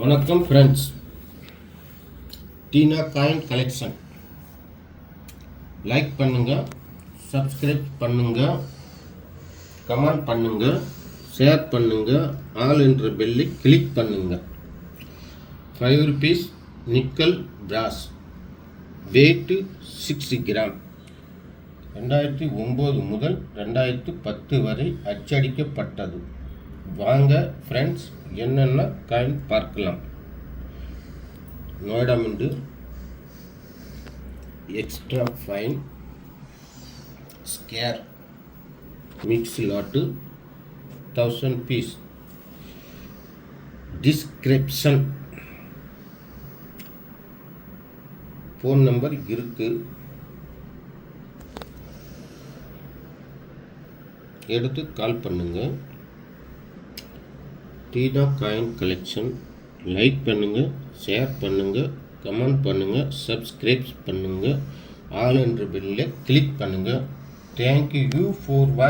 வணக்கம் ஃப்ரெண்ட்ஸ். டீனா coin collection like பண்ணுங்க, subscribe பண்ணுங்க, கமெண்ட் பண்ணுங்க, ஷேர் பண்ணுங்க, ஆல் என்ற பெல்லை கிளிக் பண்ணுங்க. 5 rupees நிக்கல் பிராஸ், வெயிட் 6 கிராம், 2009 முதல் 2010 வரை அச்சடிக்கப்பட்டது. வாங்க ஃப்ரெண்ட்ஸ், என்னென்ன காயின் பார்க்கலாம். Noida mint, extra fine, scarce, mix lot, 1000 pieces. Description phone number இருக்கு, எடுத்து கால் பண்ணுங்க. டீனா காயின் கலெக்ஷன் லைக் பண்ணுங்க, ஷேர் பண்ணுங்க, கமெண்ட் பண்ணுங்க, சப்ஸ்கிரைப் பண்ணுங்க, ஆல் என்ற பெல்லை கிளிக் பண்ணுங்க. தேங்க்யூ ஃபார் வாட்சிங்.